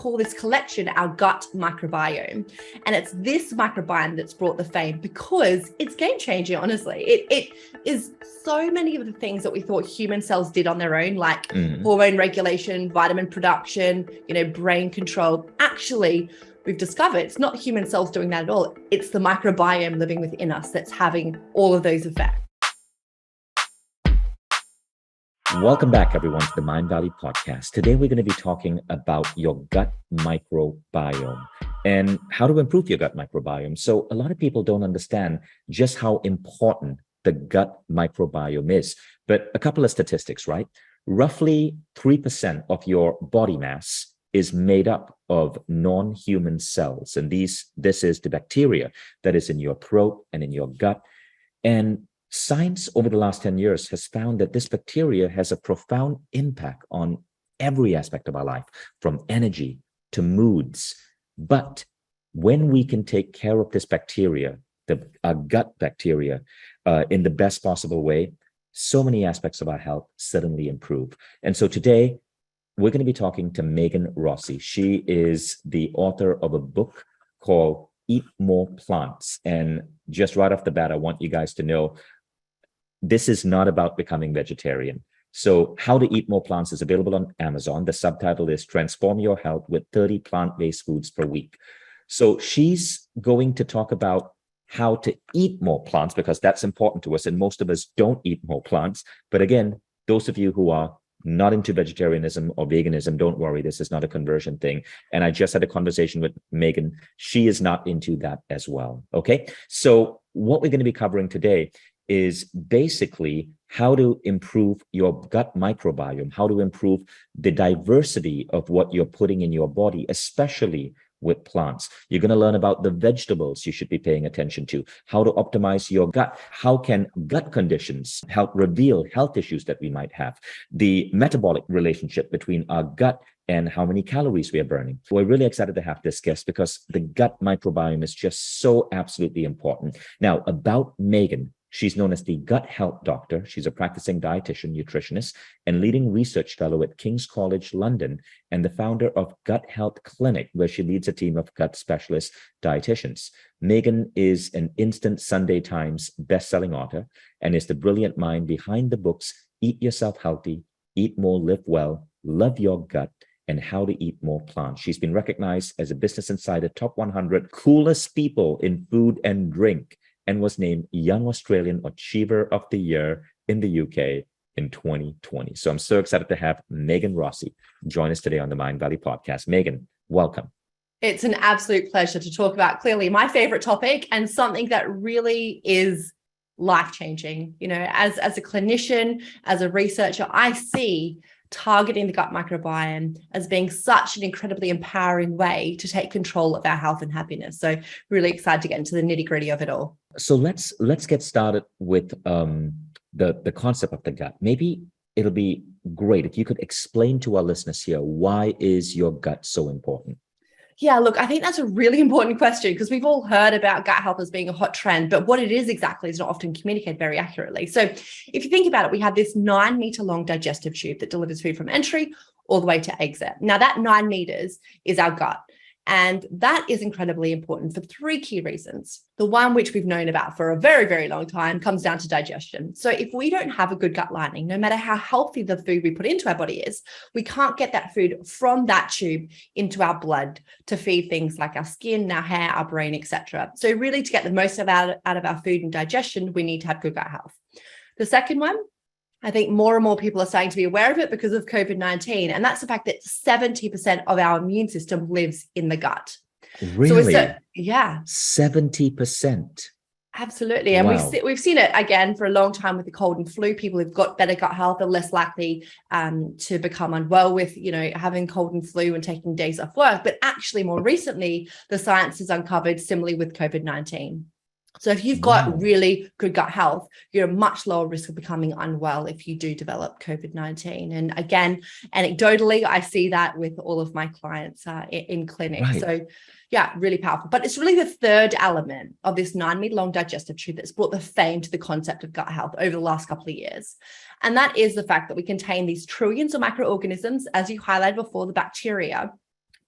call this collection our gut microbiome. And it's this microbiome that's brought the fame because it's game changing, honestly. It is so many of the things that we thought human cells did on their own, like hormone regulation, vitamin production, brain control. Actually, we've discovered it's not human cells doing that at all. It's the microbiome living within us that's having all of those effects. Welcome back, everyone, to the Mind Valley podcast. Today, we're going to be talking about your gut microbiome and how to improve your gut microbiome. So a lot of people don't understand just how important the gut microbiome is. But a couple of statistics, right? Roughly 3% of your body mass is made up of non-human cells. And this is the bacteria that is in your throat and in your gut. And science over the last 10 years has found that this bacteria has a profound impact on every aspect of our life, from energy to moods. But when we can take care of this bacteria, our gut bacteria, in the best possible way, so many aspects of our health suddenly improve. And so today, we're going to be talking to Megan Rossi. She is the author of a book called Eat More Plants. And just right off the bat, I want you guys to know this is not about becoming vegetarian. So How to Eat More Plants is available on Amazon. The subtitle is Transform Your Health with 30 Plant-Based Foods per Week. So she's going to talk about how to eat more plants because that's important to us. And most of us don't eat more plants. But again, those of you who are not into vegetarianism or veganism, don't worry, this is not a conversion thing. And I just had a conversation with Megan. She is not into that as well. Okay. So what we're going to be covering today is basically how to improve your gut microbiome, how to improve the diversity of what you're putting in your body, especially with plants. You're going to learn about the vegetables you should be paying attention to, how to optimize your gut, how can gut conditions help reveal health issues that we might have, the metabolic relationship between our gut and how many calories we are burning. We're really excited to have this guest because the gut microbiome is just so absolutely important. Now, about Megan. She's known as the gut health doctor. She's a practicing dietitian, nutritionist, and leading research fellow at King's College London, and the founder of Gut Health Clinic, where she leads a team of gut specialist dietitians. Megan is an instant Sunday Times bestselling author and is the brilliant mind behind the books Eat Yourself Healthy, Eat More, Live Well, Love Your Gut, and How to Eat More Plants. She's been recognized as a Business Insider Top 100 Coolest People in Food and Drink, and was named Young Australian Achiever of the Year in the UK in 2020. So I'm so excited to have Megan Rossi join us today on the Mind Valley podcast. Megan, welcome. It's an absolute pleasure to talk about clearly my favorite topic and something that really is life-changing. As a clinician, as a researcher, I see targeting the gut microbiome as being such an incredibly empowering way to take control of our health and happiness. So really excited to get into the nitty-gritty of it all. So let's get started with the concept of the gut. Maybe it'll be great if you could explain to our listeners here, why is your gut so important? Yeah, look, I think that's a really important question because we've all heard about gut health as being a hot trend, but what it is exactly is not often communicated very accurately. So if you think about it, we have this 9-meter long digestive tube that delivers food from entry all the way to exit. Now that 9 meters is our gut. And that is incredibly important for 3 key reasons. The one which we've known about for a very, very long time comes down to digestion. So if we don't have a good gut lining, no matter how healthy the food we put into our body is, we can't get that food from that tube into our blood to feed things like our skin, our hair, our brain, etc. So really to get the most out of our food and digestion, we need to have good gut health. The second one, I think more and more people are starting to be aware of it because of COVID-19. And that's the fact that 70% of our immune system lives in the gut. Really? So yeah. 70%. Absolutely. And wow. we've seen it again for a long time with the cold and flu. People who've got better gut health are less likely to become unwell with, having cold and flu and taking days off work. But actually more recently, the science has uncovered similarly with COVID-19. So if you've got really good gut health, you're at a much lower risk of becoming unwell if you do develop COVID-19. And again, anecdotally, I see that with all of my clients in clinic. Right. So yeah, really powerful. But it's really the third element of this 9-meter long digestive tube that's brought the fame to the concept of gut health over the last couple of years. And that is the fact that we contain these trillions of microorganisms, as you highlighted before, the bacteria,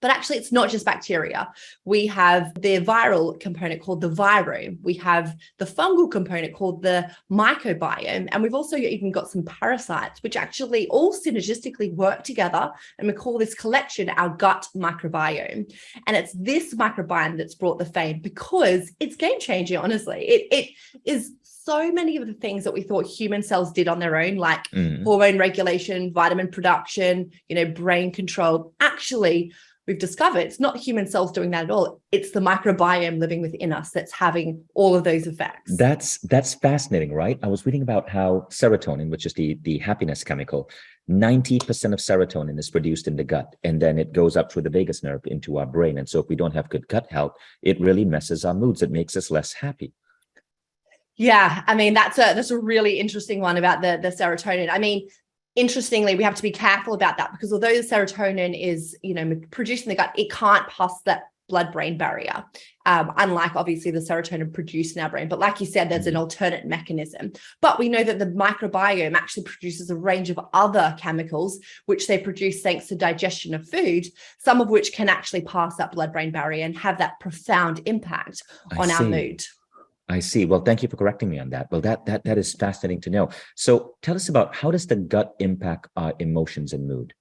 But actually, it's not just bacteria. We have the viral component called the virome. We have the fungal component called the microbiome. And we've also even got some parasites, which actually all synergistically work together. And we call this collection our gut microbiome. And it's this microbiome that's brought the fame because it's game changing, honestly. It is so many of the things that we thought human cells did on their own, like hormone regulation, vitamin production, brain control. Actually, we've discovered it's not human cells doing that at all. It's the microbiome living within us that's having all of those effects. That's fascinating, right? I was reading about how serotonin, which is the happiness chemical, 90% of serotonin is produced in the gut, and then it goes up through the vagus nerve into our brain. And so if we don't have good gut health, it really messes our moods. It makes us less happy. Yeah, I mean, that's a really interesting one about the serotonin. I mean, interestingly, we have to be careful about that because although the serotonin is, produced in the gut, it can't pass that blood-brain barrier, unlike obviously the serotonin produced in our brain. But like you said, there's an alternate mechanism. But we know that the microbiome actually produces a range of other chemicals, which they produce thanks to digestion of food, some of which can actually pass that blood-brain barrier and have that profound impact on our mood. I see. Well, thank you for correcting me on that. Well, that is fascinating to know. So tell us about how does the gut impact our emotions and mood?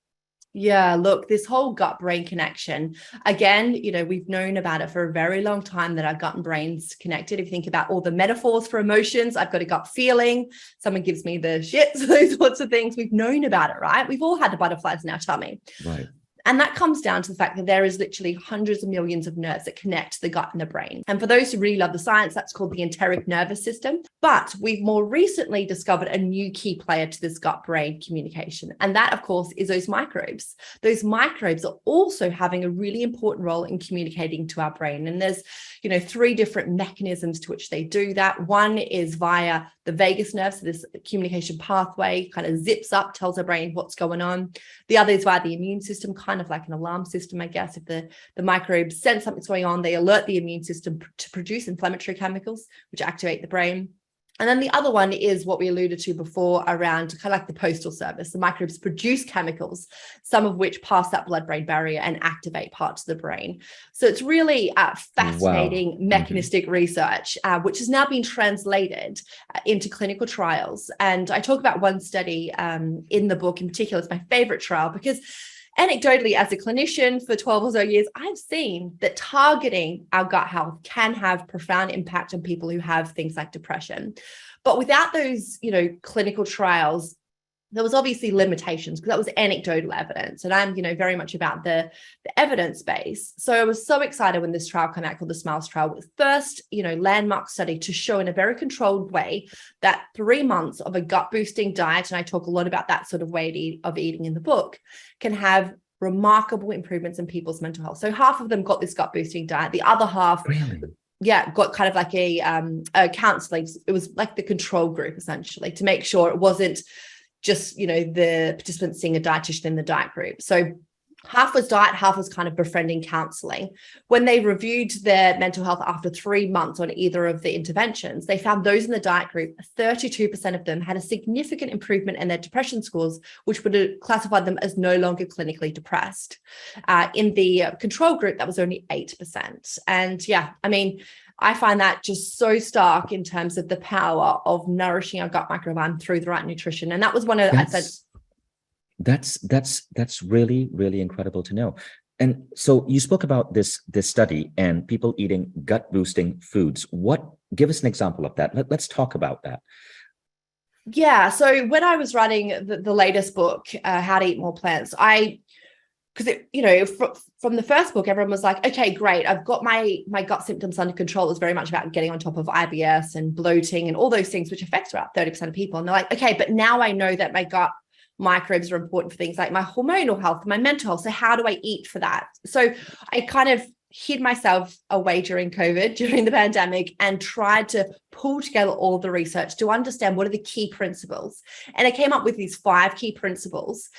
Yeah, look, this whole gut-brain connection, again, we've known about it for a very long time that our gut and brain's connected. If you think about all the metaphors for emotions, I've got a gut feeling, someone gives me the shits, those sorts of things. We've known about it, right? We've all had the butterflies in our tummy. Right. And that comes down to the fact that there is literally hundreds of millions of nerves that connect the gut and the brain. And for those who really love the science, that's called the enteric nervous system. But we've more recently discovered a new key player to this gut-brain communication. And that, of course, is those microbes. Those microbes are also having a really important role in communicating to our brain. And there's, 3 different mechanisms to which they do that. One is via the vagus nerve. So this communication pathway kind of zips up, tells our brain what's going on. The other is via the immune system, kind of like an alarm system, I guess. If the microbes sense something's going on, they alert the immune system to produce inflammatory chemicals, which activate the brain. And then the other one is what we alluded to before around kind of like the postal service. The microbes produce chemicals, some of which pass that blood-brain barrier and activate parts of the brain. So it's really fascinating mechanistic research, which has now been translated into clinical trials. And I talk about one study in the book in particular. It's my favorite trial because anecdotally, as a clinician for 12 or so years, I've seen that targeting our gut health can have profound impact on people who have things like depression. But without those, clinical trials, there was obviously limitations because that was anecdotal evidence. And I'm, very much about the evidence base. So I was so excited when this trial came out called the SMILES trial, with first, landmark study to show in a very controlled way that 3 months of a gut boosting diet, and I talk a lot about that sort of way of eating in the book, can have remarkable improvements in people's mental health. So half of them got this gut boosting diet. The other half got kind of like a counseling. It was like the control group essentially to make sure it wasn't just, the participants seeing a dietitian in the diet group. So half was diet, half was kind of befriending counseling. When they reviewed their mental health after 3 months on either of the interventions, they found those in the diet group, 32% of them had a significant improvement in their depression scores, which would have classified them as no longer clinically depressed. In the control group, that was only 8%. And I find that just so stark in terms of the power of nourishing our gut microbiome through the right nutrition. And that was one of that's really, really incredible to know. And so you spoke about this study and people eating gut boosting foods. Give us an example of that. Let's talk about that. Yeah. So when I was writing the latest book, How to Eat More Plants, from the first book, everyone was like, okay, great. I've got my gut symptoms under control. It was very much about getting on top of IBS and bloating and all those things, which affects about 30% of people. And they're like, okay, but now I know that my gut microbes are important for things like my hormonal health, my mental health. So how do I eat for that? So I kind of hid myself away during COVID, during the pandemic, and tried to pull together all the research to understand what are the key principles. And I came up with these 5 key principles,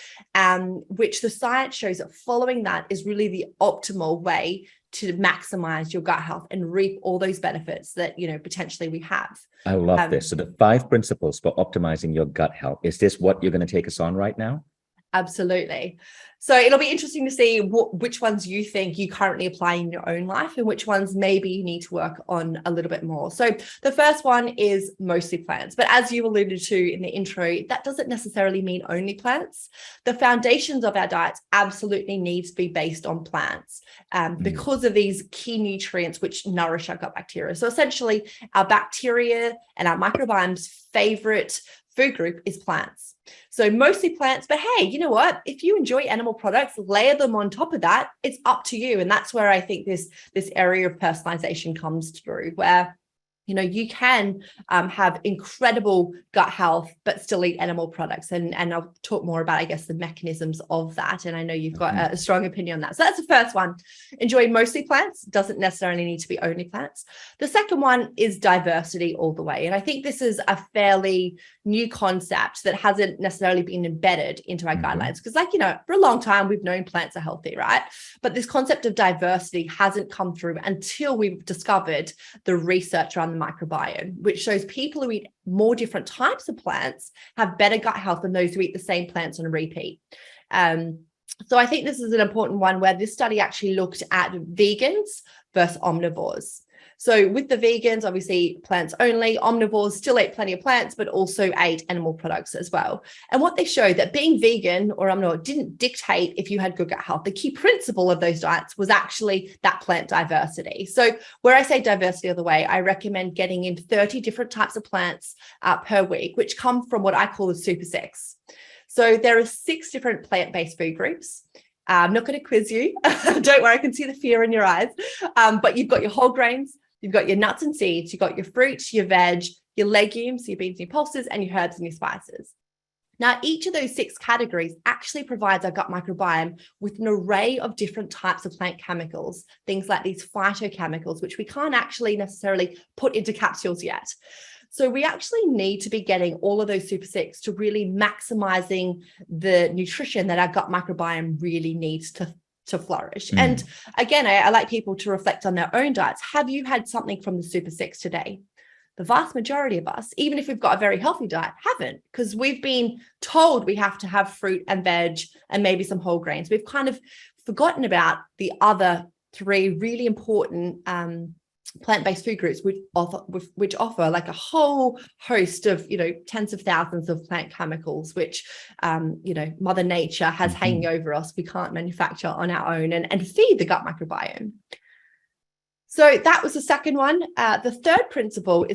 which the science shows that following that is really the optimal way to maximize your gut health and reap all those benefits that, potentially we have. I love this. So the 5 principles for optimizing your gut health. Is this what you're going to take us on right now? Absolutely. So it'll be interesting to see which ones you think you currently apply in your own life and which ones maybe you need to work on a little bit more. So the first one is mostly plants, but as you alluded to in the intro, that doesn't necessarily mean only plants. The foundations of our diets absolutely need to be based on plants because of these key nutrients which nourish our gut bacteria. So essentially our bacteria and our microbiome's favorite food group is plants. So mostly plants, but hey, you know what? If you enjoy animal products, layer them on top of that. It's up to you. And that's where I think this area of personalization comes through, where you can have incredible gut health, but still eat animal products. And I'll talk more about, I guess, the mechanisms of that. And I know you've got a strong opinion on that. So that's the first one. Enjoy mostly plants. Doesn't necessarily need to be only plants. The second one is diversity all the way. And I think this is a fairly new concept that hasn't necessarily been embedded into our guidelines. Because for a long time, we've known plants are healthy, right? But this concept of diversity hasn't come through until we've discovered the research around the microbiome, which shows people who eat more different types of plants have better gut health than those who eat the same plants on a repeat. So I think this is an important one where this study actually looked at vegans versus omnivores. So with the vegans, obviously plants only, omnivores still ate plenty of plants, but also ate animal products as well. And what they showed that being vegan or omnivore didn't dictate if you had good gut health. The key principle of those diets was actually that plant diversity. So where I say diversity of the way, I recommend getting in 30 different types of plants per week, which come from what I call the Super Six. So there are 6 different plant-based food groups. I'm not going to quiz you. Don't worry, I can see the fear in your eyes. But you've got your whole grains, you've got your nuts and seeds, you've got your fruits, your veg, your legumes, your beans and your pulses, and your herbs and your spices. Now, each of those 6 categories actually provides our gut microbiome with an array of different types of plant chemicals, things like these phytochemicals, which we can't actually necessarily put into capsules yet. So we actually need to be getting all of those Super Six to really maximizing the nutrition that our gut microbiome really needs to flourish. And again, I like people to reflect on their own diets. Have you had something from the Super Six today? The vast majority of us, even if we've got a very healthy diet, haven't, because we've been told we have to have fruit and veg and maybe some whole grains. We've kind of forgotten about the other 3 really important plant-based food groups which offer like a whole host of tens of thousands of plant chemicals which Mother Nature has hanging over us. We can't manufacture on our own and feed the gut microbiome. So that was the second one. The third principle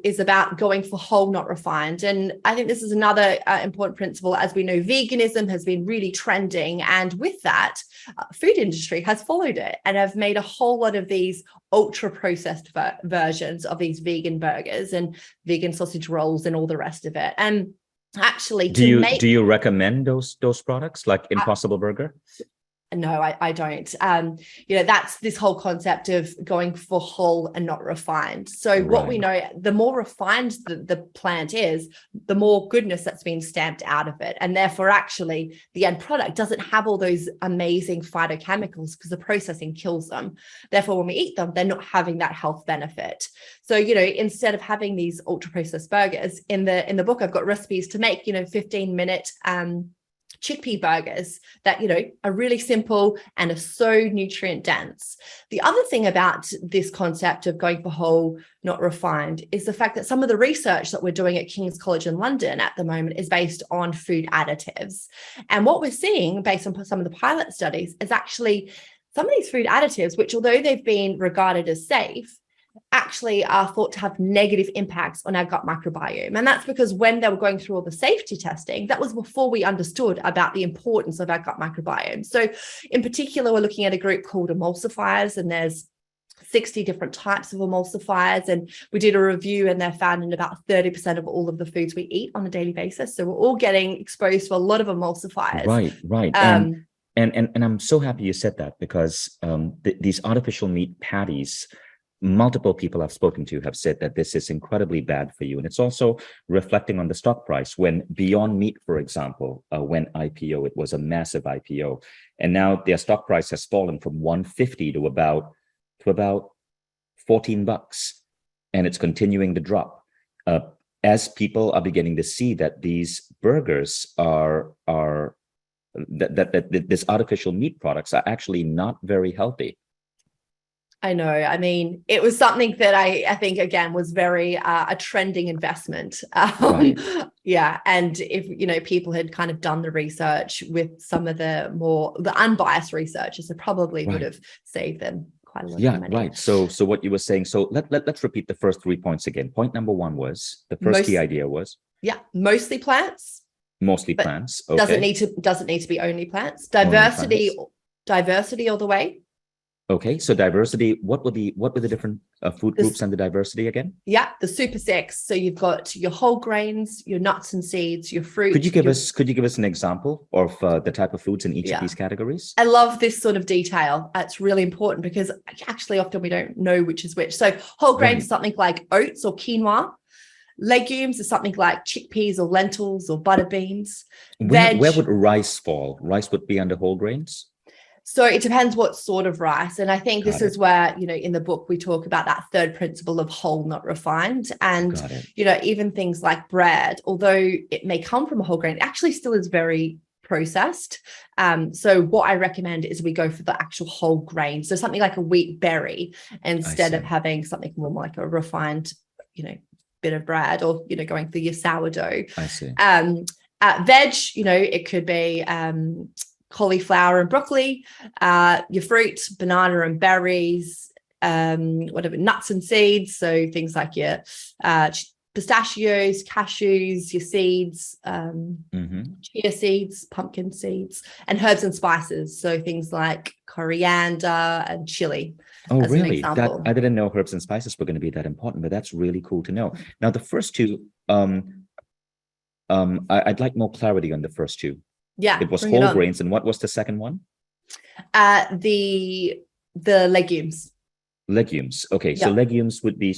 is about going for whole, not refined. And I think this is another important principle. As we know, veganism has been really trending. And with that, food industry has followed it and have made a whole lot of these ultra processed versions of these vegan burgers and vegan sausage rolls and all the rest of it. And actually, do you recommend those products like Impossible Burger? No, I don't. That's this whole concept of going for whole and not refined. So what we know, the more refined the plant is, the more goodness that's been stamped out of it. And therefore, actually, the end product doesn't have all those amazing phytochemicals because the processing kills them. Therefore, when we eat them, they're not having that health benefit. So, instead of having these ultra processed burgers, in the book, I've got recipes to make, 15-minute chickpea burgers that are really simple and are so nutrient dense. The other thing about this concept of going for whole, not refined, is the fact that some of the research that we're doing at King's College in London at the moment is based on food additives. And what we're seeing based on some of the pilot studies is actually some of these food additives, which although they've been regarded as safe, actually are thought to have negative impacts on our gut microbiome. And that's because when they were going through all the safety testing, that was before we understood about the importance of our gut microbiome. So in particular, we're looking at a group called emulsifiers, and there's 60 different types of emulsifiers. And we did a review and they're found in about 30% of all of the foods we eat on a daily basis. So we're all getting exposed to a lot of emulsifiers. Right. And I'm so happy you said that, because these artificial meat patties, multiple people I've spoken to have said that this is incredibly bad for you. And it's also reflecting on the stock price. When Beyond Meat, for example, went IPO, it was a massive IPO. And now their stock price has fallen from 150 to about $14. And it's continuing to drop. As people are beginning to see that these burgers are that this artificial meat products are actually not very healthy. I know. I mean, it was something that I think, again, was very a trending investment. Right. Yeah. And if, people had kind of done the research with some of the unbiased researchers, it probably would have saved them quite a lot of money. Right. So what you were saying, so let's repeat the first 3 points again. Point number 1 was, the first key idea was? Yeah. Mostly plants. Mostly plants. Okay. Doesn't need to be only plants. Diversity all the way. Okay, so diversity. What were the different food groups and the diversity again? Yeah, the super six. So you've got your whole grains, your nuts and seeds, your fruit. Could you give us an example of the type of foods in each of these categories? I love this sort of detail. It's really important because actually often we don't know which is which. So whole grains, something like oats or quinoa. Legumes are something like chickpeas or lentils or butter beans. Where would rice fall? Rice would be under whole grains? So it depends what sort of rice. And I think this is where, in the book, we talk about that third principle of whole, not refined. And, even things like bread, although it may come from a whole grain, it actually still is very processed. So what I recommend is we go for the actual whole grain. So something like a wheat berry instead of having something more like a refined, bit of bread or, going through your sourdough. I see. Veg, it could be cauliflower and broccoli, your fruit, banana and berries, whatever, nuts and seeds. So things like your pistachios, cashews, your seeds, chia seeds, pumpkin seeds, and herbs and spices. So things like coriander and chili. Oh, really? I didn't know herbs and spices were going to be that important, but that's really cool to know. Now, the first two, I'd like more clarity on the first two. Yeah, it was whole grains, and what was the second one? The legumes. Legumes. Okay, so legumes would be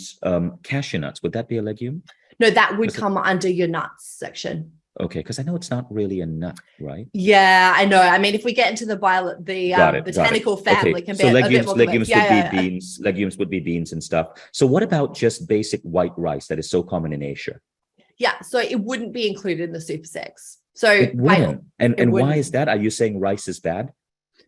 cashew nuts. Would that be a legume? No, that would come under your nuts section. Okay, because I know it's not really a nut, right? Yeah, I know. I mean, if we get into the botanical family, can be a bit more legumes would be beans. Legumes would be beans and stuff. So what about just basic white rice that is so common in Asia? Yeah, so it wouldn't be included in the super six. So it wouldn't. And why is that? Are you saying rice is bad?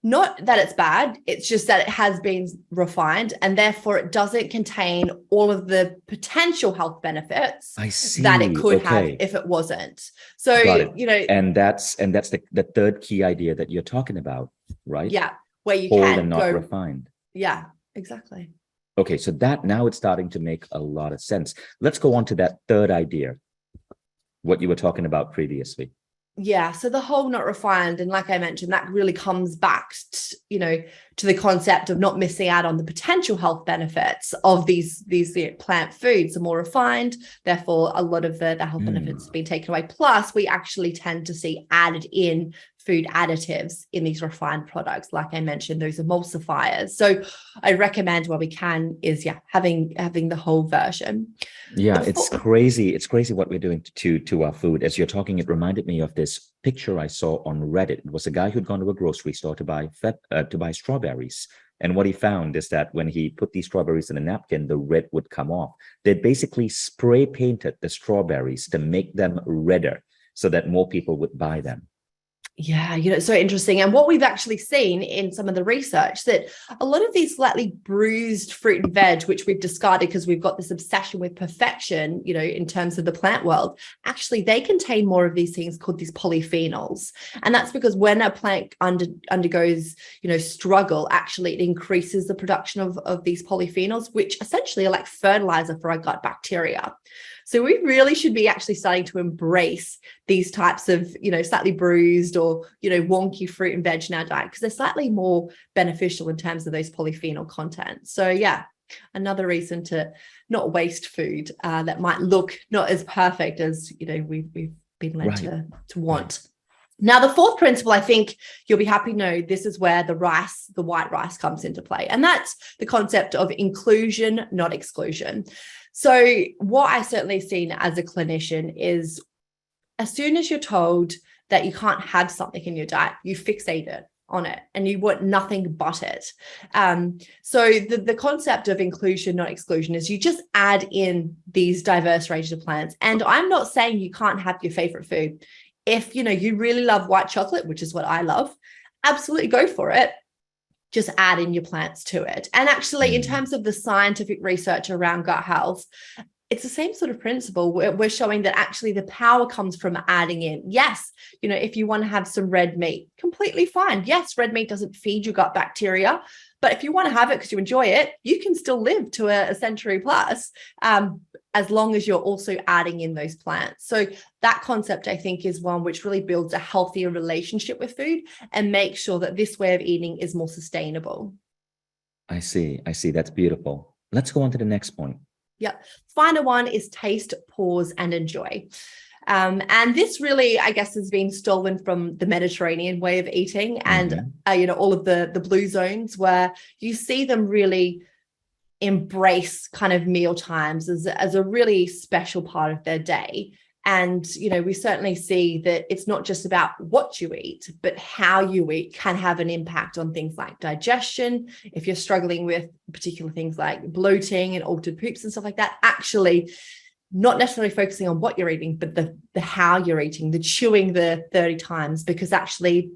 Not that it's bad. It's just that it has been refined and therefore it doesn't contain all of the potential health benefits that it could have if it wasn't. So, and that's the third key idea that you're talking about, right? Yeah. Where you whole can and not refined. Yeah, exactly. Okay. So that now it's starting to make a lot of sense. Let's go on to that third idea, what you were talking about previously. Yeah, so the whole, not refined, and like I mentioned, that really comes back to the concept of not missing out on the potential health benefits of these plant foods. Are more refined, therefore a lot of the health benefits have been taken away. Plus, we actually tend to see added in food additives in these refined products, like I mentioned, those emulsifiers. So I recommend where we can is having the whole version. Yeah, it's crazy. It's crazy what we're doing to our food. As you're talking, it reminded me of this picture I saw on Reddit. It was a guy who'd gone to a grocery store to buy strawberries. And what he found is that when he put these strawberries in a napkin, the red would come off. They basically spray painted the strawberries to make them redder so that more people would buy them. Yeah, it's so interesting. And what we've actually seen in some of the research that a lot of these slightly bruised fruit and veg, which we've discarded because we've got this obsession with perfection, in terms of the plant world, actually they contain more of these things called these polyphenols. And that's because when a plant undergoes, struggle, actually it increases the production of these polyphenols, which essentially are like fertilizer for our gut bacteria. So we really should be actually starting to embrace these types of, slightly bruised or, wonky fruit and veg in our diet because they're slightly more beneficial in terms of those polyphenol content. So yeah, another reason to not waste food that might look not as perfect as, we've been led to want. Now, the fourth principle, I think you'll be happy to know, this is where the white rice comes into play. And that's the concept of inclusion, not exclusion. So what I certainly seen as a clinician is as soon as you're told that you can't have something in your diet, you fixate it on it and you want nothing but it. So the concept of inclusion, not exclusion, is you just add in these diverse ranges of plants. And I'm not saying you can't have your favorite food. If, you really love white chocolate, which is what I love, absolutely go for it. Just add in your plants to it. And actually, in terms of the scientific research around gut health, it's the same sort of principle. We're showing that actually the power comes from adding in. Yes, if you want to have some red meat, completely fine. Yes, red meat doesn't feed your gut bacteria, but if you want to have it because you enjoy it, you can still live to a century plus, as long as you're also adding in those plants. So that concept, I think, is one which really builds a healthier relationship with food and makes sure that this way of eating is more sustainable. I see. That's beautiful. Let's go on to the next point. Yeah. Final one is taste, pause, and enjoy. And this really, I guess, has been stolen from the Mediterranean way of eating and, all of the blue zones where you see them really embrace kind of meal times as a really special part of their day. And, we certainly see that it's not just about what you eat, but how you eat can have an impact on things like digestion. If you're struggling with particular things like bloating and altered poops and stuff like that, actually not necessarily focusing on what you're eating, but the how you're eating, the chewing the 30 times, because actually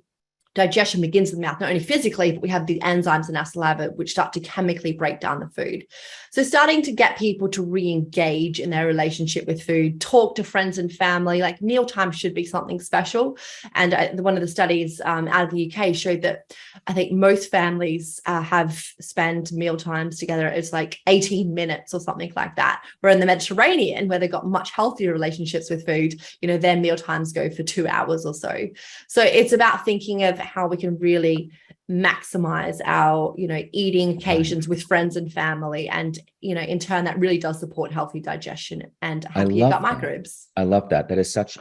digestion begins in the mouth, not only physically, but we have the enzymes in our saliva, which start to chemically break down the food. So starting to get people to re-engage in their relationship with food, talk to friends and family, like mealtime should be something special. And one of the studies out of the UK showed that I think most families have spent meal times together. It's like 18 minutes or something like that. Where in the Mediterranean, where they've got much healthier relationships with food, their meal times go for 2 hours or so. So it's about thinking of how we can really maximize our, eating occasions with friends and family. And, in turn, that really does support healthy digestion and happier gut microbes. I love that. That is such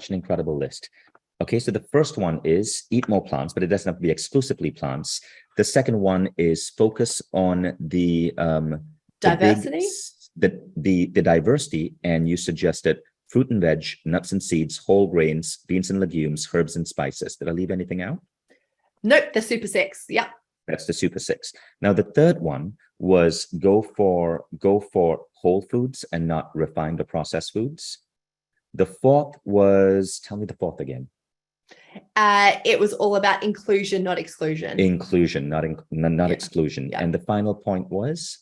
an incredible list. Okay, so the first one is eat more plants, but it doesn't have to be exclusively plants. The second one is focus on the diversity, the diversity, and you suggested fruit and veg, nuts and seeds, whole grains, beans and legumes, herbs and spices. Did I leave anything out? Nope, the super six. Yep. That's the super six. Now, the third one was go for whole foods and not refined or processed foods. The fourth was, tell me the fourth again. It was all about inclusion, not exclusion. Inclusion, not exclusion. Yeah. And the final point was?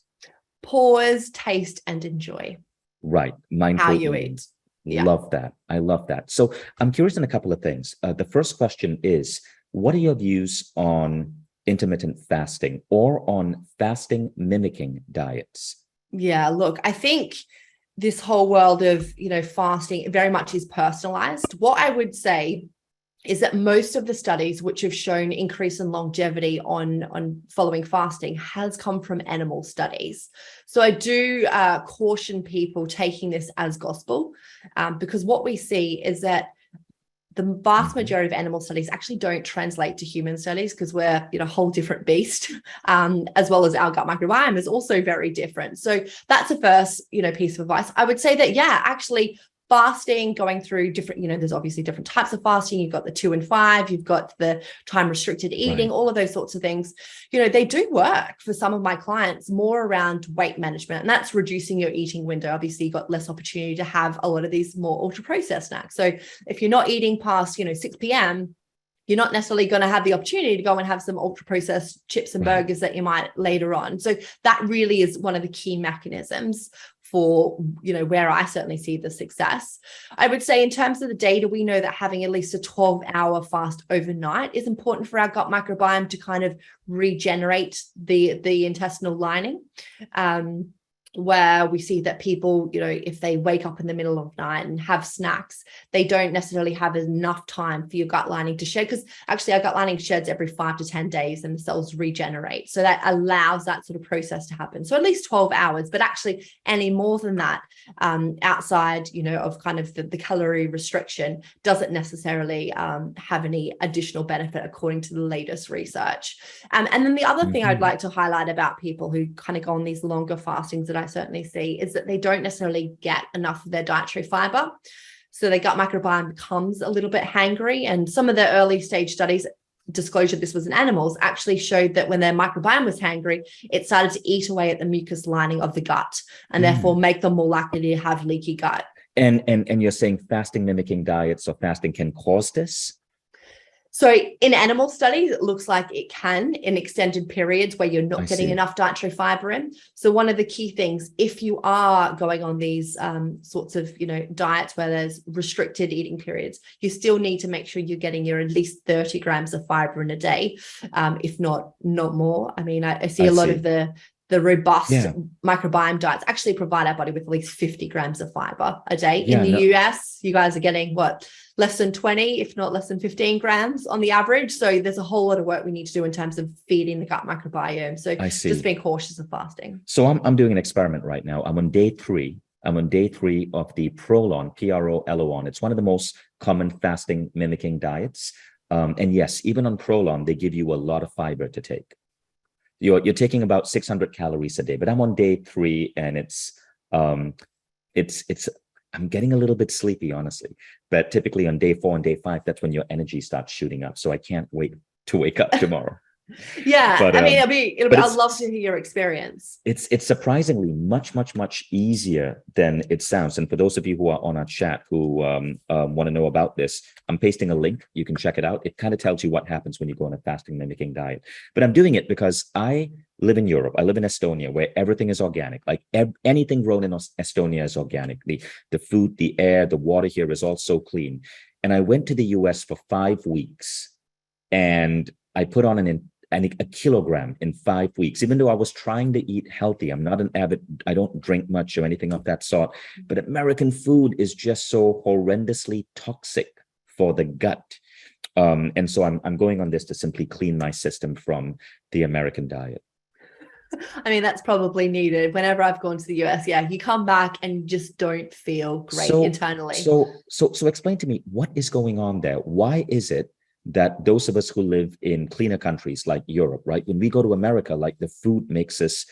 Pause, taste, and enjoy. Right. Mindful how you eating. eat. Yeah. Love that. I love that. So I'm curious on a couple of things. The first question is, what are your views on intermittent fasting or on fasting mimicking diets? Yeah, look, I think this whole world of, fasting very much is personalized. What I would say is that most of the studies which have shown increase in longevity on following fasting has come from animal studies. So I do caution people taking this as gospel, because what we see is that the vast majority of animal studies actually don't translate to human studies, because we're a whole different beast, as well as our gut microbiome is also very different. So that's the first, piece of advice. I would say that, actually fasting, going through different, there's obviously different types of fasting. You've got the 2 and 5, you've got the time restricted eating, all of those sorts of things. They do work for some of my clients more around weight management, and that's reducing your eating window. Obviously, you've got less opportunity to have a lot of these more ultra processed snacks. So if you're not eating past, 6 p.m., you're not necessarily going to have the opportunity to go and have some ultra processed chips and burgers that you might later on. So that really is one of the key mechanisms for, where I certainly see the success. I would say in terms of the data, we know that having at least a 12-hour fast overnight is important for our gut microbiome to kind of regenerate the intestinal lining. Where we see that people, if they wake up in the middle of the night and have snacks, they don't necessarily have enough time for your gut lining to shed, because actually our gut lining sheds every 5 to 10 days and the cells regenerate. So that allows that sort of process to happen. So at least 12 hours, but actually any more than that, outside, of kind of the calorie restriction doesn't necessarily have any additional benefit according to the latest research. And then the other thing I'd like to highlight about people who kind of go on these longer fastings that I certainly see is that they don't necessarily get enough of their dietary fiber. So their gut microbiome becomes a little bit hangry. And some of the early stage studies, disclosure this was in animals, actually showed that when their microbiome was hangry, it started to eat away at the mucus lining of the gut and therefore make them more likely to have leaky gut. And you're saying fasting mimicking diets or fasting can cause this? So in animal studies, it looks like it can in extended periods where you're not getting enough dietary fiber in. So one of the key things, if you are going on these sorts of, diets where there's restricted eating periods, you still need to make sure you're getting your at least 30 grams of fiber in a day, if not more. I mean, I see a lot of the robust microbiome diets actually provide our body with at least 50 grams of fiber a day. In the US, you guys are getting less than 20, if not less than 15 grams on the average. So there's a whole lot of work we need to do in terms of feeding the gut microbiome. So just being cautious of fasting. So I'm doing an experiment right now. I'm on day 3. I'm on day 3 of the Prolon, Prolon. It's one of the most common fasting mimicking diets. And yes, even on Prolon, they give you a lot of fiber to take. You're taking about 600 calories a day, but I'm on day 3 and it's I'm getting a little bit sleepy, honestly. But typically on day 4 and day 5, that's when your energy starts shooting up. So I can't wait to wake up tomorrow. But, I mean, I'd love to hear your experience. It's surprisingly much easier than it sounds. And for those of you who are on our chat who want to know about this, I'm pasting a link. You can check it out. It kind of tells you what happens when you go on a fasting mimicking diet. But I'm doing it because I live in Europe. I live in Estonia, where everything is organic. Like anything grown in Estonia is organic. The food, the air, the water here is all so clean. And I went to the US for 5 weeks and I put on a kilogram in 5 weeks, even though I was trying to eat healthy. I'm not I don't drink much or anything of that sort, but American food is just so horrendously toxic for the gut. And so I'm going on this to simply clean my system from the American diet. I mean, that's probably needed. Whenever I've gone to the US, you come back and you just don't feel great internally. So explain to me, what is going on there? Why is it that those of us who live in cleaner countries like Europe, right? When we go to America, like the food makes us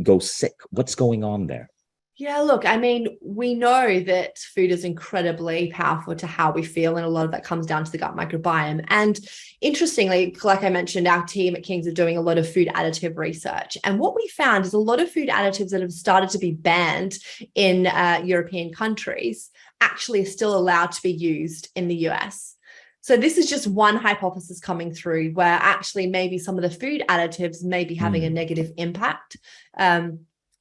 go sick. What's going on there? Yeah, look, I mean, we know that food is incredibly powerful to how we feel, and a lot of that comes down to the gut microbiome. And interestingly, like I mentioned, our team at King's are doing a lot of food additive research. And what we found is a lot of food additives that have started to be banned in European countries actually are still allowed to be used in the US. So this is just one hypothesis coming through, where actually maybe some of the food additives may be having a negative impact.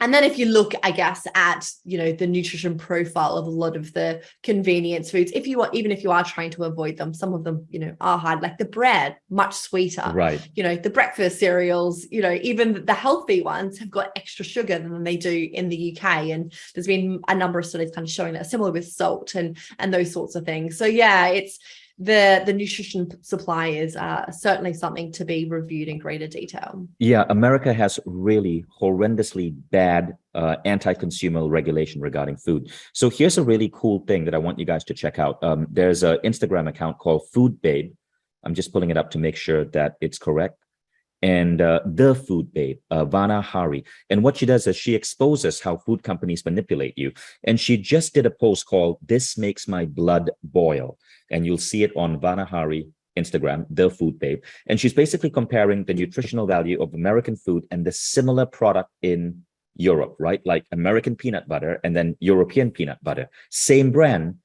And then if you look, I guess, at, the nutrition profile of a lot of the convenience foods, even if you are trying to avoid them, some of them, are high, like the bread, much sweeter, right? The breakfast cereals, even the healthy ones have got extra sugar than they do in the UK. And there's been a number of studies kind of showing that, similar with salt and those sorts of things. So it's the nutrition supply is certainly something to be reviewed in greater detail. Yeah, America has really horrendously bad anti-consumer regulation regarding food. So here's a really cool thing that I want you guys to check out. There's an Instagram account called Food Babe. I'm just pulling it up to make sure that it's correct. And the Food Babe, Vana Hari. And what she does is she exposes how food companies manipulate you. And she just did a post called "This Makes My Blood Boil." And you'll see it on Vana Hari Instagram, the Food Babe. And she's basically comparing the nutritional value of American food and the similar product in Europe, right? Like American peanut butter and then European peanut butter. Same brand,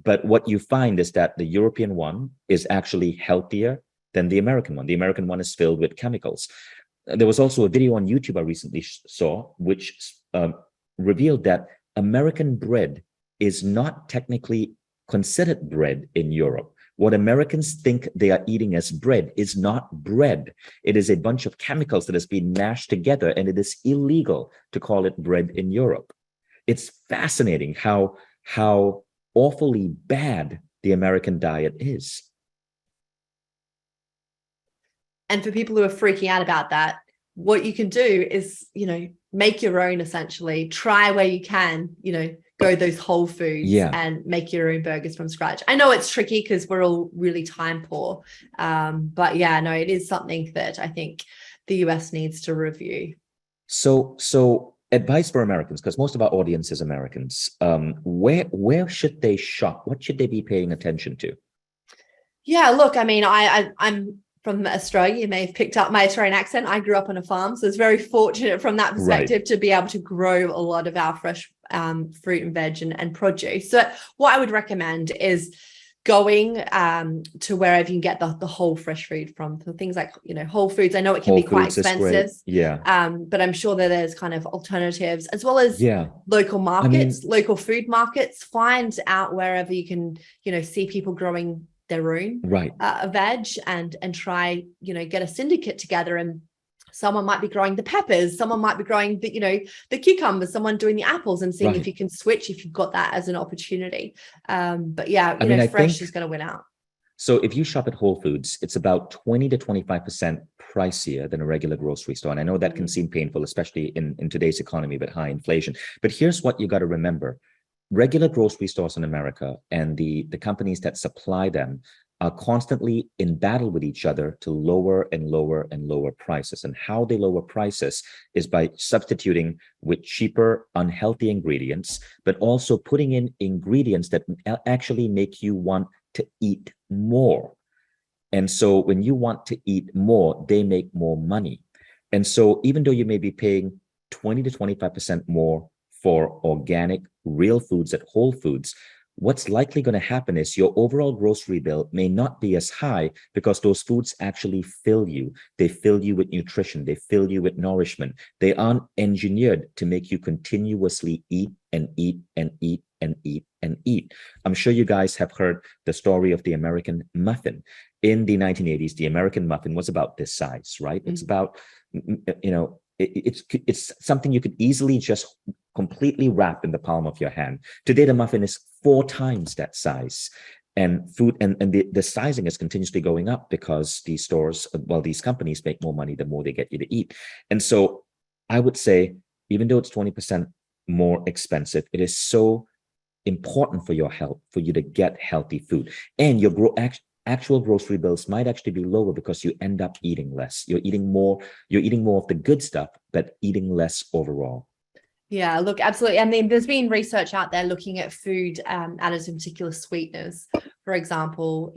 but what you find is that the European one is actually healthier than the American one. The American one is filled with chemicals. There was also a video on YouTube I recently saw, which revealed that American bread is not technically considered bread in Europe. What Americans think they are eating as bread is not bread. It is a bunch of chemicals that has been mashed together, and it is illegal to call it bread in Europe. It's fascinating how awfully bad the American diet is. And for people who are freaking out about that, what you can do is, make your own, essentially. Try where you can, go those whole foods and make your own burgers from scratch. I know it's tricky because we're all really time poor. But it is something that I think the US needs to review. So advice for Americans, because most of our audience is Americans. Where should they shop? What should they be paying attention to? Yeah, look, I mean, I'm from Australia. You may have picked up my Australian accent. I grew up on a farm, so it's very fortunate from that perspective to be able to grow a lot of our fresh fruit and veg and produce. So what I would recommend is going to wherever you can get the whole fresh food from. So things like, Whole Foods. I know it can Whole be quite Foods is great. expensive. Yeah. But I'm sure that there's kind of alternatives, as well as Yeah. local markets, local food markets. Find out wherever you can, see people growing their own veg and try, get a syndicate together, and someone might be growing the peppers, someone might be growing the cucumbers, someone doing the apples, and seeing if you can switch, if you've got that as an opportunity. But yeah, fresh is going to win out. So if you shop at Whole Foods, it's about 20 to 25% pricier than a regular grocery store. And I know that can seem painful, especially in today's economy with high inflation. But here's what you got to remember. Regular grocery stores in America and the companies that supply them are constantly in battle with each other to lower and lower and lower prices. And how they lower prices is by substituting with cheaper, unhealthy ingredients, but also putting in ingredients that actually make you want to eat more. And so when you want to eat more, they make more money. And so even though you may be paying 20 to 25% more for organic, real foods at Whole Foods, what's likely going to happen is your overall grocery bill may not be as high, because those foods actually fill you. They fill you with nutrition. They fill you with nourishment. They aren't engineered to make you continuously eat and eat and eat and eat and eat. I'm sure you guys have heard the story of the American muffin. In the 1980s, the American muffin was about this size, right? It's about, it's something you could easily just completely wrap in the palm of your hand. Today, the muffin is 4 times that size. And food and the sizing is continuously going up, because these companies make more money the more they get you to eat. And so I would say, even though it's 20% more expensive, it is so important for your health, for you to get healthy food. And your actual grocery bills might actually be lower, because you end up eating less. You're eating more of the good stuff, but eating less overall. Yeah, look, absolutely. I mean, there's been research out there looking at food additives, in particular sweeteners. For example,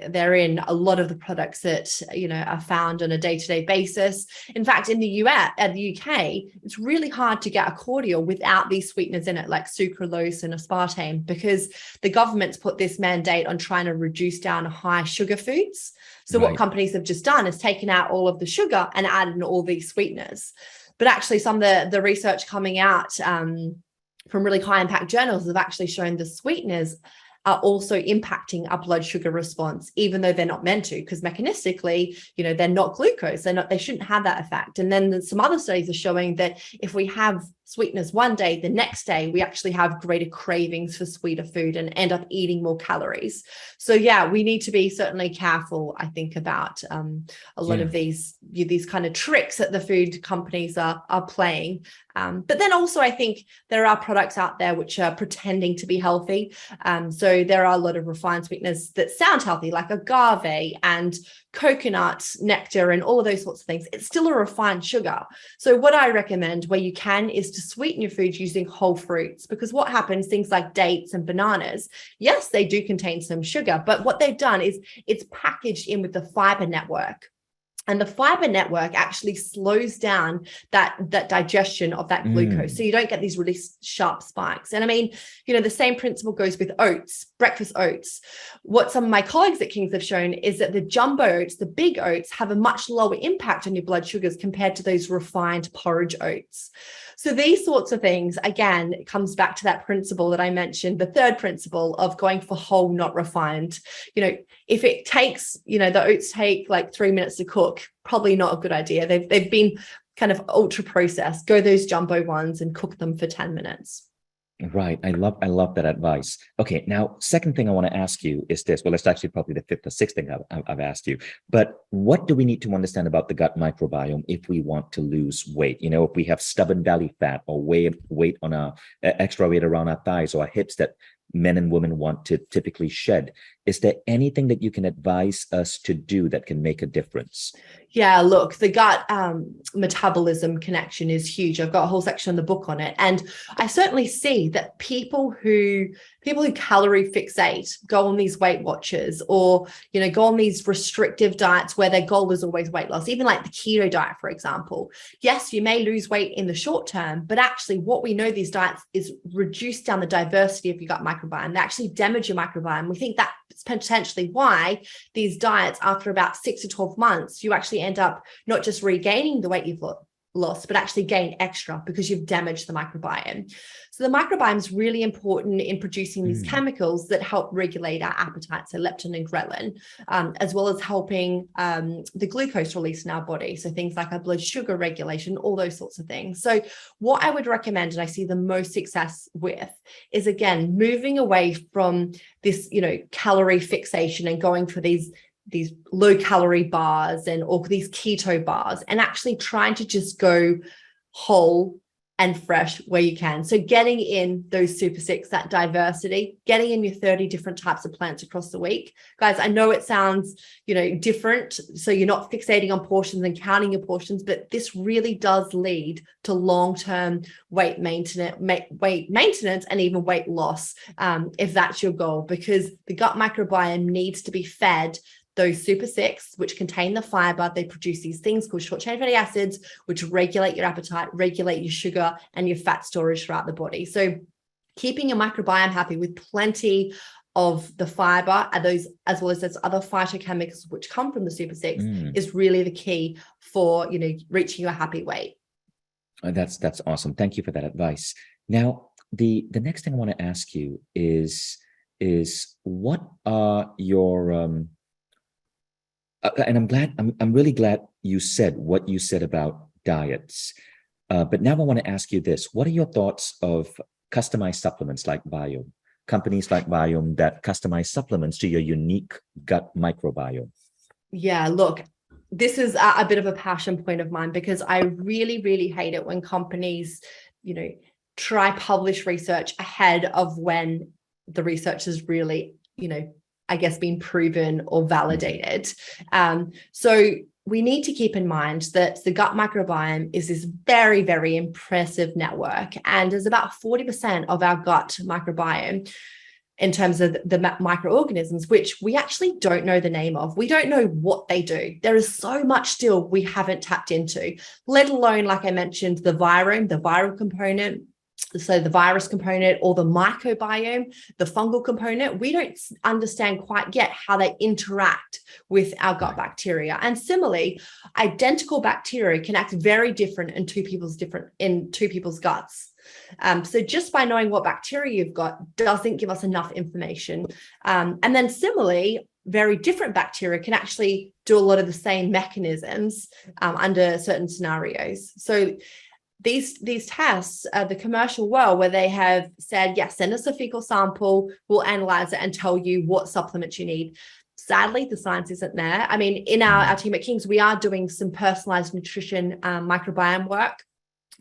they're in a lot of the products that, are found on a day-to-day basis. In fact, in the UK, it's really hard to get a cordial without these sweeteners in it, like sucralose and aspartame, because the government's put this mandate on trying to reduce down high sugar foods. So what companies have just done is taken out all of the sugar and added in all these sweeteners. But actually, some of the research coming out from really high impact journals have actually shown the sweeteners are also impacting our blood sugar response, even though they're not meant to, because mechanistically, they're not glucose. They shouldn't have that effect. And then some other studies are showing that if we have sweeteners one day, the next day we actually have greater cravings for sweeter food and end up eating more calories. So yeah, we need to be certainly careful, I think, about a lot of these kind of tricks that the food companies are playing. But then also, I think there are products out there which are pretending to be healthy. So there are a lot of refined sweeteners that sound healthy, like agave and coconut nectar and all of those sorts of things. It's still a refined sugar. So what I recommend, where you can, is to sweeten your food using whole fruits, because what happens, things like dates and bananas, yes, they do contain some sugar, but what they've done is it's packaged in with the fiber network. And the fiber network actually slows down that digestion of that glucose. So you don't get these really sharp spikes. And I mean, the same principle goes with oats, breakfast oats. What some of my colleagues at King's have shown is that the jumbo oats, the big oats, have a much lower impact on your blood sugars compared to those refined porridge oats. So these sorts of things, again, it comes back to that principle that I mentioned, the third principle of going for whole, not refined. If it takes, the oats take like 3 minutes to cook, probably not a good idea. They've been kind of ultra processed. Go those jumbo ones and cook them for 10 minutes. Right. I love that advice. Okay. Now, second thing I want to ask you is this. Well, it's actually probably the fifth or sixth thing I've asked you, but what do we need to understand about the gut microbiome if we want to lose weight? If we have stubborn belly fat or weight on extra weight around our thighs or our hips that men and women want to typically shed. is there anything that you can advise us to do that can make a difference? Yeah, look, the gut metabolism connection is huge. I've got a whole section in the book on it. And I certainly see that people who calorie fixate, go on these Weight Watchers, or, go on these restrictive diets where their goal is always weight loss, even like the keto diet, for example. Yes, you may lose weight in the short term, but actually what we know these diets is reduce down the diversity of your gut microbiome. They actually damage your microbiome. We think that's potentially why these diets, after about 6 to 12 months, you actually end up not just regaining the weight you've lost, but actually gain extra because you've damaged the microbiome. So the microbiome is really important in producing these chemicals that help regulate our appetite, so leptin and ghrelin, as well as helping the glucose release in our body. So things like our blood sugar regulation, all those sorts of things. So what I would recommend, and I see the most success with, is again, moving away from this, calorie fixation and going for these low calorie bars or these keto bars, and actually trying to just go whole and fresh where you can. So getting in those super six, that diversity, getting in your 30 different types of plants across the week. Guys, I know it sounds, different. So you're not fixating on portions and counting your portions, but this really does lead to long-term weight maintenance and even weight loss, if that's your goal, because the gut microbiome needs to be fed those super six, which contain the fiber. They produce these things called short chain fatty acids, which regulate your appetite, regulate your sugar and your fat storage throughout the body. So keeping your microbiome happy with plenty of the fiber and those, as well as those other phytochemicals which come from the super six, is really the key for, reaching your happy weight. That's awesome. Thank you for that advice. Now, the next thing I want to ask you is what are your and I'm really glad you said what you said about diets. But now I want to ask you this. What are your thoughts of customized supplements like Biome, companies like Biome that customize supplements to your unique gut microbiome? Yeah, look, this is a bit of a passion point of mine, because I really, really hate it when companies, try publish research ahead of when the research is really, I guess, been proven or validated. So we need to keep in mind that the gut microbiome is this very, very impressive network. And there's about 40% of our gut microbiome in terms of the microorganisms, which we actually don't know the name of. We don't know what they do. There is so much still we haven't tapped into, let alone, like I mentioned, the virome, the viral component. So the virus component, or the microbiome, the fungal component, we don't understand quite yet how they interact with our gut bacteria. And similarly, identical bacteria can act very different in two people's guts. So just by knowing what bacteria you've got doesn't give us enough information. And then similarly, very different bacteria can actually do a lot of the same mechanisms under certain scenarios. So these tests, the commercial world, where they have said, yes, send us a fecal sample, we'll analyze it and tell you what supplements you need. Sadly, the science isn't there. I mean, in our team at King's, we are doing some personalized nutrition microbiome work.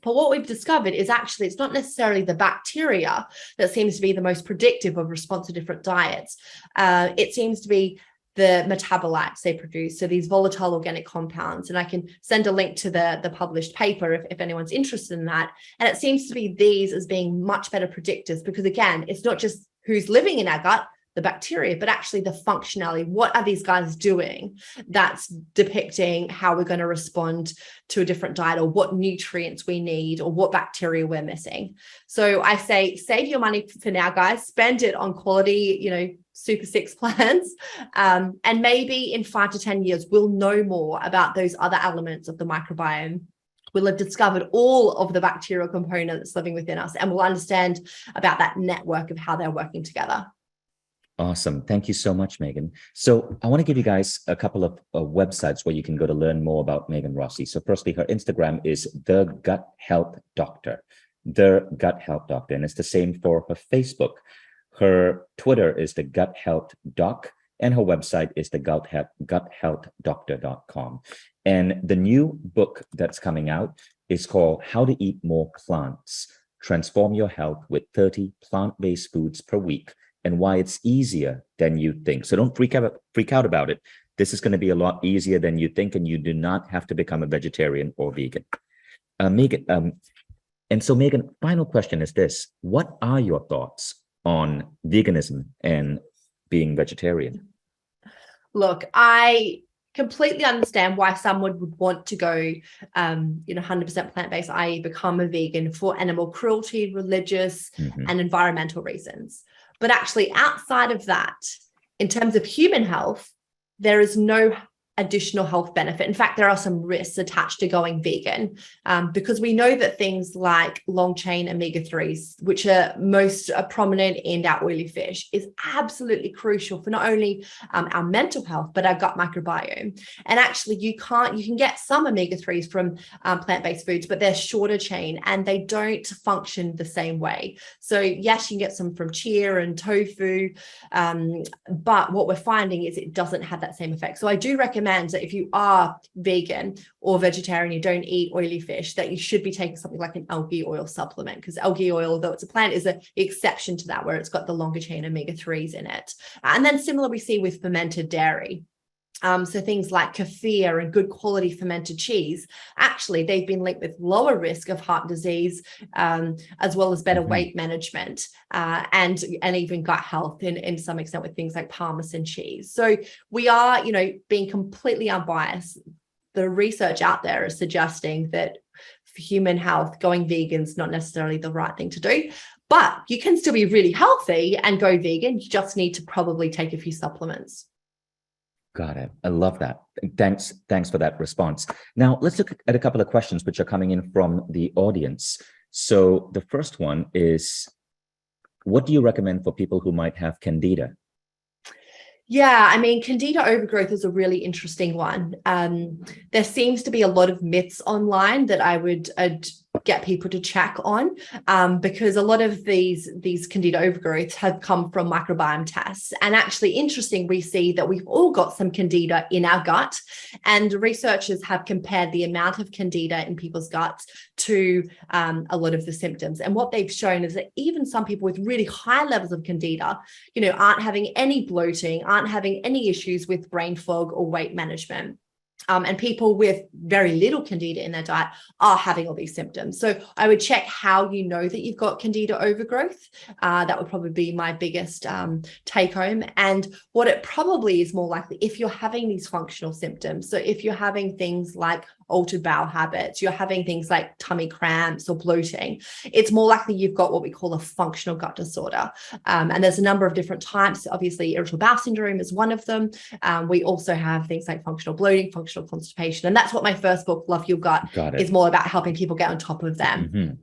But what we've discovered is actually it's not necessarily the bacteria that seems to be the most predictive of response to different diets. It seems to be the metabolites they produce, so these volatile organic compounds. And I can send a link to the published paper if anyone's interested in that. And it seems to be these as being much better predictors, because again, it's not just who's living in our gut, the bacteria, but actually the functionality. What are these guys doing that's depicting how we're going to respond to a different diet, or what nutrients we need, or what bacteria we're missing? So I say, save your money for now, guys. Spend it on quality, super six plans. And maybe in 5 to 10 years, we'll know more about those other elements of the microbiome. We'll have discovered all of the bacterial components living within us, and we'll understand about that network of how they're working together. Awesome. Thank you so much, Megan. So I want to give you guys a couple of websites where you can go to learn more about Megan Rossi. So firstly, her Instagram is The Gut Health Doctor, The Gut Health Doctor. And it's the same for her Facebook. Her Twitter is The Gut Health Doc, and her website is the guthealthdoctor.com. And the new book that's coming out is called How to Eat More Plants, Transform Your Health with 30 Plant-Based Foods Per Week and why it's easier than you think. So don't freak out about it. This is going to be a lot easier than you think, and you do not have to become a vegetarian or vegan. Megan, and so Megan, final question is this: what are your thoughts on veganism and being vegetarian? Look, I completely understand why someone would want to go 100% plant-based, i.e. become a vegan for animal cruelty, religious and environmental reasons. But actually outside of that, in terms of human health, there is no additional health benefit. In fact, there are some risks attached to going vegan because we know that things like long chain omega-3s, which are most prominent in our oily fish, is absolutely crucial for not only our mental health, but our gut microbiome. And actually you can get some omega-3s from plant-based foods, but they're shorter chain and they don't function the same way. So yes, you can get some from chia and tofu, but what we're finding is it doesn't have that same effect. So I do recommend that if you are vegan or vegetarian, you don't eat oily fish, that you should be taking something like an algae oil supplement, because algae oil, though it's a plant, is an exception to that, where it's got the longer chain omega-3s in it. And then similar we see with fermented dairy. So things like kefir and good quality fermented cheese, actually, they've been linked with lower risk of heart disease, as well as better weight management and even gut health in some extent with things like Parmesan cheese. So we are, being completely unbiased. The research out there is suggesting that for human health, going vegan is not necessarily the right thing to do. But you can still be really healthy and go vegan. You just need to probably take a few supplements. Got it. I love that. Thanks for that response. Now, let's look at a couple of questions which are coming in from the audience. So the first one is, what do you recommend for people who might have Candida? Yeah, I mean, Candida overgrowth is a really interesting one. There seems to be a lot of myths online that I'd get people to check on, because a lot of these Candida overgrowths have come from microbiome tests. And actually, interesting, we see that we've all got some Candida in our gut, and researchers have compared the amount of Candida in people's guts to a lot of the symptoms. And what they've shown is that even some people with really high levels of Candida, aren't having any bloating, aren't having any issues with brain fog or weight management. And people with very little Candida in their diet are having all these symptoms. So I would check how you know that you've got Candida overgrowth. That would probably be my biggest take home. And what it probably is more likely if you're having these functional symptoms. So if you're having things like altered bowel habits, you're having things like tummy cramps or bloating, it's more likely you've got what we call a functional gut disorder. And there's a number of different types. Obviously, irritable bowel syndrome is one of them. We also have things like functional bloating, functional constipation. And that's what my first book, Love Your Gut, is more about, helping people get on top of them.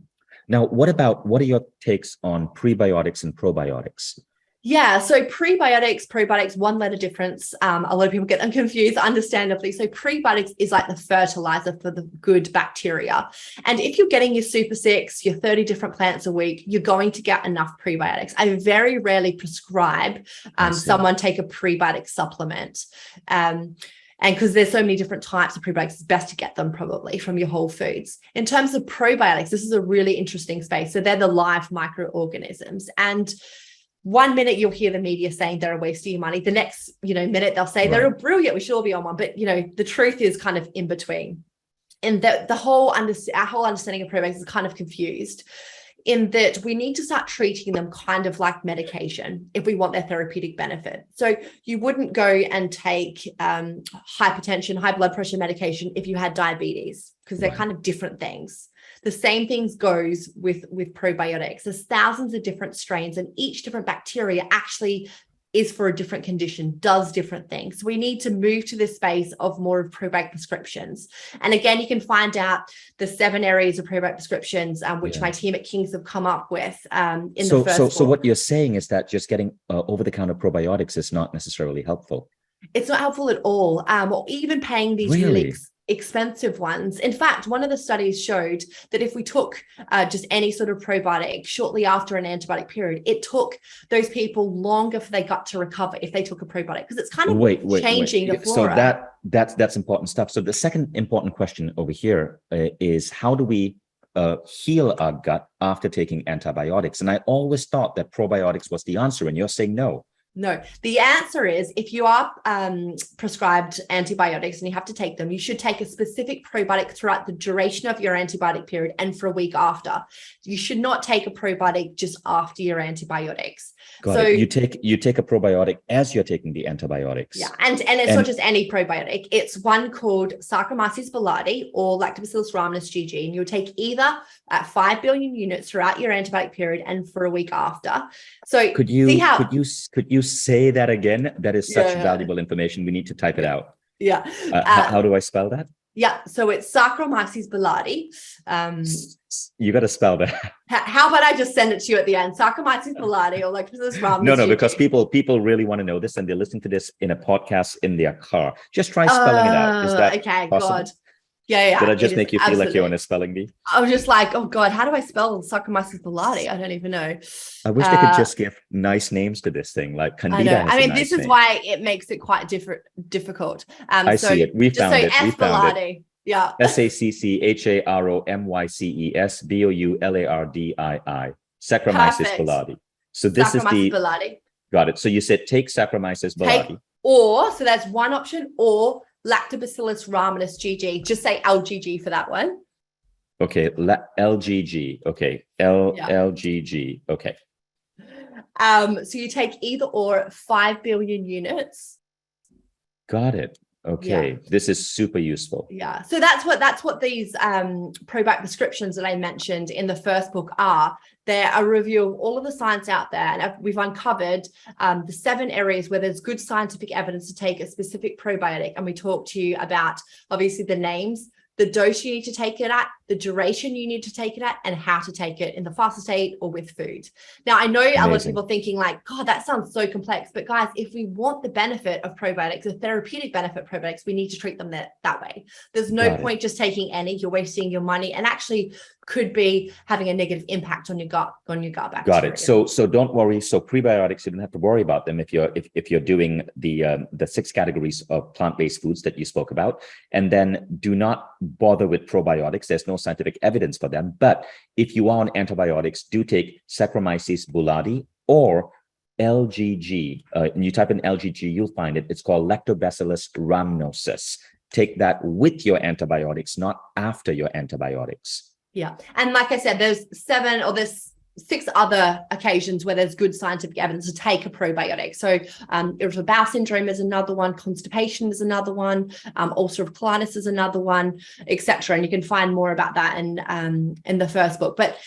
Now, what are your takes on prebiotics and probiotics? Yeah, so prebiotics, probiotics, one letter difference. A lot of people get them confused, understandably. So prebiotics is like the fertilizer for the good bacteria. And if you're getting your Super 6, your 30 different plants a week, you're going to get enough prebiotics. I very rarely prescribe someone take a prebiotic supplement. And because there's so many different types of prebiotics, it's best to get them probably from your whole foods. In terms of probiotics, this is a really interesting space. So they're the live microorganisms. And one minute you'll hear the media saying they're a waste of your money. The next, minute they'll say they're brilliant. We should all be on one. But, the truth is kind of in between. And that our whole understanding of probiotics is kind of confused, in that we need to start treating them kind of like medication if we want their therapeutic benefit. So you wouldn't go and take hypertension, high blood pressure medication if you had diabetes, because they're kind of different things. The same things goes with probiotics. There's thousands of different strains, and each different bacteria actually is for a different condition, does different things. So we need to move to this space of more of probiotic prescriptions. And again, you can find out the 7 areas of probiotic prescriptions, which my team at King's have come up with in the first book. So what you're saying is that just getting over-the-counter probiotics is not necessarily helpful. It's not helpful at all. Or even paying these really expensive ones. In fact, one of the studies showed that if we took just any sort of probiotic shortly after an antibiotic period, it took those people longer for their gut to recover if they took a probiotic, because it's kind of changing the flora. So that's important stuff. So the second important question over here is, how do we heal our gut after taking antibiotics. And I always thought that probiotics was the answer, and you're saying no. No, the answer is if you are prescribed antibiotics and you have to take them, you should take a specific probiotic throughout the duration of your antibiotic period and for a week after. You should not take a probiotic just after your antibiotics. Got it. You take a probiotic as you're taking the antibiotics. Yeah, and it's not just any probiotic. It's one called Saccharomyces boulardii or Lactobacillus rhamnosus GG, and you'll take either at 5 billion units throughout your antibiotic period and for a week after. So could you say that again? That is such valuable information. We need to type it out. Yeah. How do I spell that? Yeah, so it's Saccharomyces boulardii. You got to spell that. How about I just send it to you at the end? Saccharomyces boulardii or Lactobacillus rhamnosus. No, because people really want to know this, and they're listening to this in a podcast in their car. Just try spelling it out. Is that okay? possible? God. Yeah. Did I just make you feel like you're on a spelling bee? I was just like, oh God, how do I spell Saccharomyces boulardii? I don't even know. I wish they could just give nice names to this thing, like Candida. I mean, this is why it makes it quite difficult. I see it. We found it. We found it. Yeah. Saccharomyces boulardii. Saccharomyces boulardii. So this is the boulardii. Got it. So you said take Saccharomyces boulardii. So that's one option, or Lactobacillus rhamnosus GG. Just say LGG for that one. Okay, LGG. Okay, LGG. Okay. So you take either or 5 billion units. Got it. Okay, this is super useful. Yeah, so that's what these probiotic prescriptions that I mentioned in the first book are. They're a review of all of the science out there, and we've uncovered the 7 areas where there's good scientific evidence to take a specific probiotic. And we talked to you about obviously the names, the dose you need to take it at, the duration you need to take it at, and how to take it in the fasted state or with food. Now, I know a lot of people thinking like, God, that sounds so complex. But guys, if we want the benefit of probiotics, the therapeutic benefit of probiotics, we need to treat them that way. There's no point just taking any. You're wasting your money and actually could be having a negative impact on your gut bacteria. Got it. So don't worry. So prebiotics, you don't have to worry about them if you're doing the 6 categories of plant-based foods that you spoke about. And then do not bother with probiotics. There's no scientific evidence for them. But if you are on antibiotics, do take Saccharomyces boulardii or LGG. And you type in LGG, you'll find it. It's called Lactobacillus rhamnosus. Take that with your antibiotics, not after your antibiotics. Yeah. And like I said, there's 6 other occasions where there's good scientific evidence to take a probiotic. So irritable bowel syndrome is another one, constipation is another one, ulcerative colitis is another one, etc. And you can find more about that in the first book. But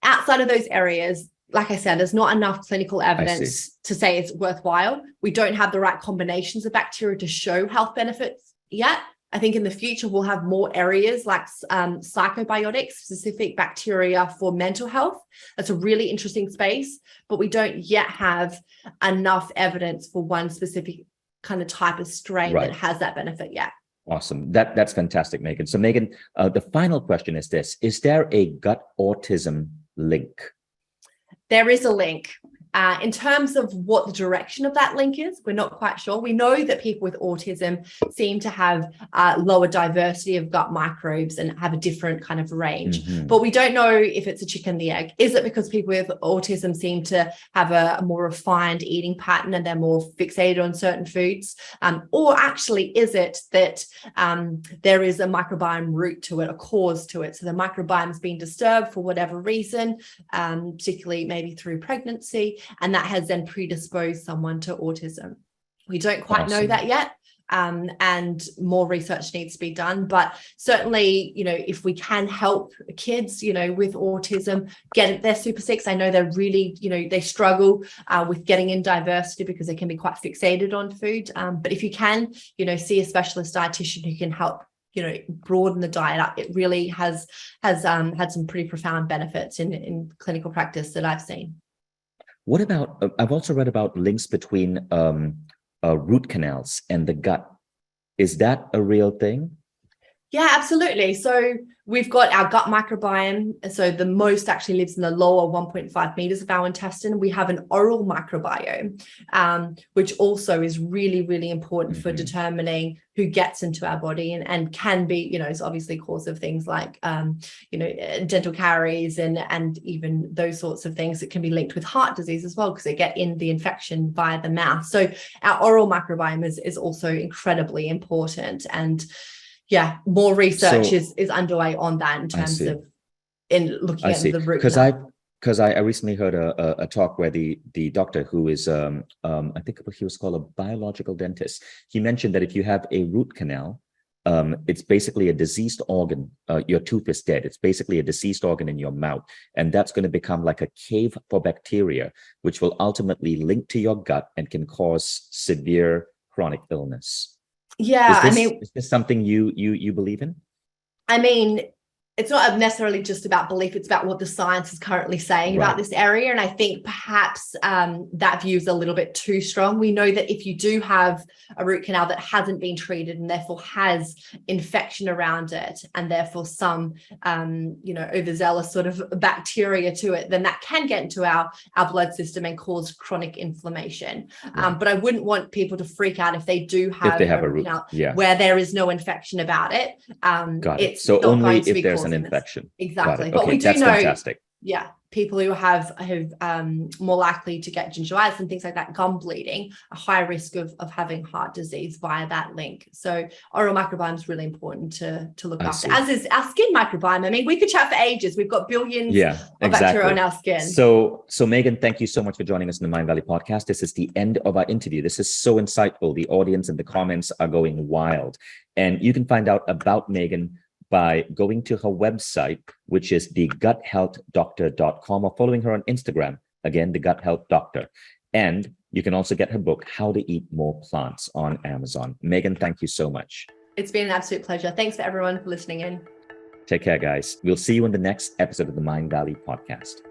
outside of those areas, like I said, there's not enough clinical evidence to say it's worthwhile. We don't have the right combinations of bacteria to show health benefits yet. I think in the future, we'll have more areas like psychobiotics, specific bacteria for mental health. That's a really interesting space, but we don't yet have enough evidence for one specific kind of type of strain that has that benefit yet. Awesome. That's fantastic, Megan. So Megan, the final question is this: is there a gut autism link? There is a link. In terms of what the direction of that link is, we're not quite sure. We know that people with autism seem to have lower diversity of gut microbes and have a different kind of range, but we don't know if it's a chicken and the egg. Is it because people with autism seem to have a more refined eating pattern and they're more fixated on certain foods? Or actually, is it that there is a microbiome root to it, a cause to it? So the microbiome is being disturbed for whatever reason, particularly maybe through pregnancy, and that has then predisposed someone to autism. We don't quite know that yet. And more research needs to be done, but certainly, if we can help kids, with autism, get their super six. I know they're really, they struggle with getting in diversity because they can be quite fixated on food. But if you can, see a specialist dietitian who can help, broaden the diet up, it really has had some pretty profound benefits in clinical practice that I've seen. What about, I've also read about links between root canals and the gut. Is that a real thing? Yeah, absolutely. So we've got our gut microbiome. So the most actually lives in the lower 1.5 meters of our intestine. We have an oral microbiome, which also is really, really important for determining who gets into our body and can be, is obviously cause of things like, dental caries and even those sorts of things that can be linked with heart disease as well, because they get in the infection via the mouth. So our oral microbiome is also incredibly important. And yeah, more research is underway on that in terms of looking at the root canal. Because I recently heard a talk where the doctor who is I think he was called a biological dentist. He mentioned that if you have a root canal, it's basically a diseased organ. Your tooth is dead. It's basically a diseased organ in your mouth, and that's going to become like a cave for bacteria, which will ultimately link to your gut and can cause severe chronic illness. Yeah, is this something you believe in? I mean, it's not necessarily just about belief, it's about what the science is currently saying about this area. And I think perhaps that view is a little bit too strong. We know that if you do have a root canal that hasn't been treated and therefore has infection around it and therefore some, overzealous sort of bacteria to it, then that can get into our blood system and cause chronic inflammation. But I wouldn't want people to freak out if they do have a root canal where there is no infection about it. Got it. It's so only if there's an infection. Exactly. But we do that's know, fantastic. Yeah, people who have more likely to get gingivitis and things like that, gum bleeding, a high risk of having heart disease via that link. So oral microbiome is really important to look after, as is our skin microbiome. I mean, we could chat for ages. We've got billions of bacteria on our skin. So Megan, thank you so much for joining us in the Mind Valley podcast. This is the end of our interview. This is so insightful. The audience and the comments are going wild. And you can find out about Megan by going to her website, which is theguthealthdoctor.com, or following her on Instagram, again, The Gut Health Doctor. And you can also get her book, How to Eat More Plants, on Amazon. Megan, thank you so much. It's been an absolute pleasure. Thanks for everyone for listening in. Take care, guys. We'll see you in the next episode of the Mind Valley podcast.